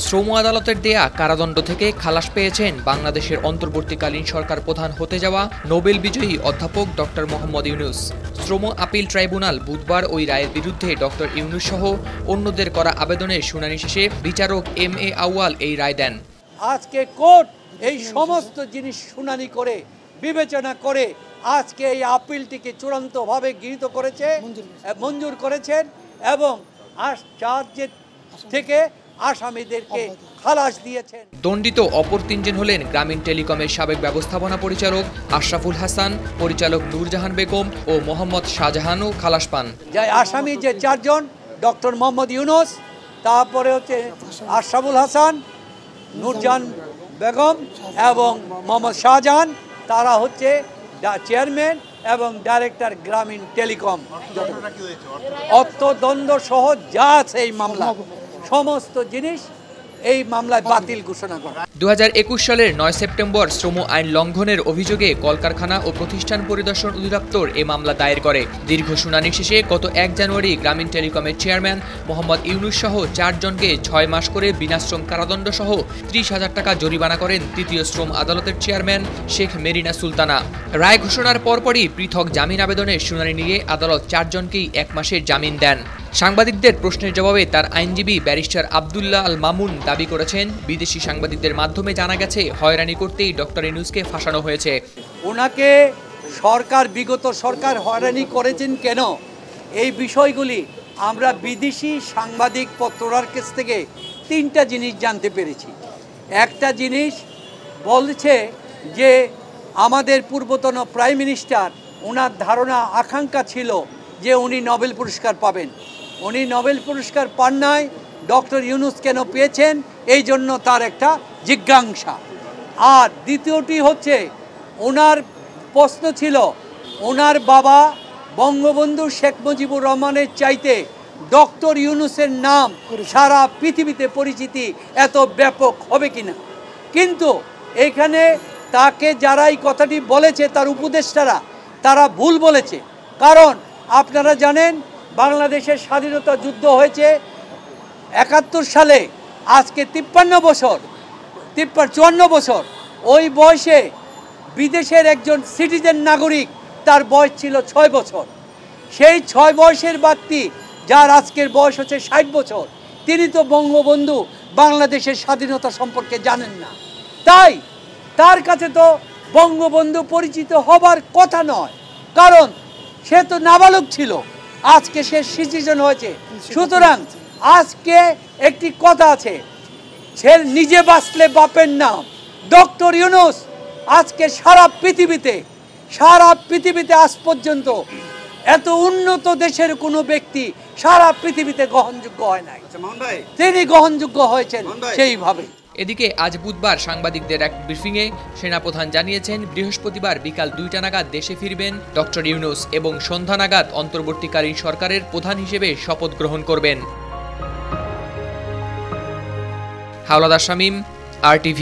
শ্রম আদালতের দেয়া কারাদণ্ড থেকে খালাস পেয়েছেন বাংলাদেশের অন্তর্বর্তীকালীন সরকার প্রধান হতে যাওয়া নোবেল বিজয়ী অধ্যাপক ডক্টর মোহাম্মদ ইউনূস। শ্রম আপিল ট্রাইব্যুনাল বুধবার ওই রায়ের বিরুদ্ধে ডক্টর ইউনূস সহ অন্যদের করা আবেদনের শুনানি শেষে বিচারক এম.এ. আউয়াল এই রায় দেন। আজকে কোর্ট এই সমস্ত জিনিস শুনানি করে বিবেচনা করে আজকে এই আপিলটিকে চূড়ান্তভাবে গৃহীত করেছে, মঞ্জুর করেছেন এবং চার্জের থেকে আসামিদেরকে খালাস দিয়েছেন। দণ্ডিত অপর তিনজন হলেন গ্রামীণ টেলিকমের সাবেক ব্যবস্থাপনা পরিচালক আশরাফুল হাসান, পরিচালক নূরজাহান বেগম ও মোহাম্মদ শাহজাহানও খালাস পান। আসামি যে চারজন, ডক্টর মোহাম্মদ ইউনূস, তারপরে হচ্ছে আশরাফুল হাসান, নূরজাহান বেগম এবং মোহাম্মদ শাহজাহান, তারা হচ্ছে চেয়ারম্যান এবং ডাইরেক্টর গ্রামীণ টেলিকম। অর্থদণ্ড সহ যা আছে এই মামলা সমস্ত জিনিস এই মামলায় বাতিল ঘোষণা করা। 2021 সালের 9 সেপ্টেম্বর শ্রম আইন লঙ্ঘনের অভিযোগে কলকারখানা ও প্রতিষ্ঠান পরিদর্শন অধিদপ্তর এ মামলা দায়ের করে। দীর্ঘ শুনানি শেষে গত 1 জানুয়ারি গ্রামীণ টেলিকমের চেয়ারম্যান মোহাম্মদ ইউনূস সহ 4 জনকে 6 মাস করে বিনাশ্রম কারাদণ্ড সহ 30,000 টাকা জরিমানা করেন তৃতীয় শ্রম আদালতের চেয়ারম্যান শেখ মেরিনা সুলতানা। রায় ঘোষণার পরপরই পৃথক জামিন আবেদনের শুনানি নিয়ে আদালত 4 জনকেই 1 মাসের জামিন দেন। সাংবাদিকদের প্রশ্নের জবাবে তার আইনজীবী ব্যারিস্টার আব্দুল্লাহ আল মামুন দাবি করেছেন, বিদেশি সাংবাদিকদের মাধ্যমে জানা গেছে হয়রানি করতেই ডক্টর ইউনূসকে ফাঁসানো হয়েছে। ওনাকে বিগত সরকার হয়রানি করেছেন কেন, এই বিষয়গুলি আমরা বিদেশি সাংবাদিক পত্ররার কাছ থেকে 3টা জিনিস জানতে পেরেছি। একটা জিনিস বলছে যে আমাদের পূর্বতন প্রাইম মিনিস্টার, ওনার ধারণা আকাঙ্ক্ষা ছিল যে উনি নোবেল পুরস্কার পাবেন। উনি নোবেল পুরস্কার পান নাই, ডক্টর ইউনূস কেন পেয়েছেন, এই জন্য তার একটা জিজ্ঞাসা। আর দ্বিতীয়টি হচ্ছে ওনার প্রশ্ন ছিল, ওনার বাবা বঙ্গবন্ধু শেখ মুজিবুর রহমানের চাইতে ডক্টর ইউনূসের নাম সারা পৃথিবীতে পরিচিতি এত ব্যাপক হবে কিনা। কিন্তু এখানে তাকে যারা এই কথাটি বলেছে, তার উপদেষ্টারা, তারা ভুল বলেছে। কারণ আপনারা জানেন বাংলাদেশের স্বাধীনতা যুদ্ধ হয়েছে 71 সালে, আজকে 54 বছর। ওই বয়সে বিদেশের একজন সিটিজেন নাগরিক, তার বয়স ছিল 6 বছর। সেই 6 বয়সের ব্যক্তি যার আজকের বয়স হচ্ছে 60 বছর, তিনি তো বঙ্গবন্ধু বাংলাদেশের স্বাধীনতা সম্পর্কে জানেন না। তাই তার কাছে তো বঙ্গবন্ধু পরিচিত হবার কথা নয়, কারণ সে তো নাবালক ছিল, আজকে সে সিটিজেন হয়েছে। সুতরাং আজকে একটি কথা আছে, সে নিজে বাঁচলে বাপের নাম। ডক্টর ইউনূস আজকে সারা পৃথিবীতে আজ পর্যন্ত এত উন্নত দেশের কোনো ব্যক্তি সারা পৃথিবীতে গ্রহণযোগ্য হয় নাই, তিনি গ্রহণযোগ্য হয়েছেন সেইভাবে। এদিকে আজ বুধবার সাংবাদিকদের এক ব্রিফিংয়ে সেনাপ্রধান জানিয়েছেন, বৃহস্পতিবার বিকাল 2টা নাগাদ দেশে ফিরবেন ডক্টর ইউনূস এবং সন্ধ্যা নাগাদ অন্তর্বর্তীকালীন সরকারের প্রধান হিসেবে শপথ গ্রহণ করবেন। হাওলাদার শামীম, RTV।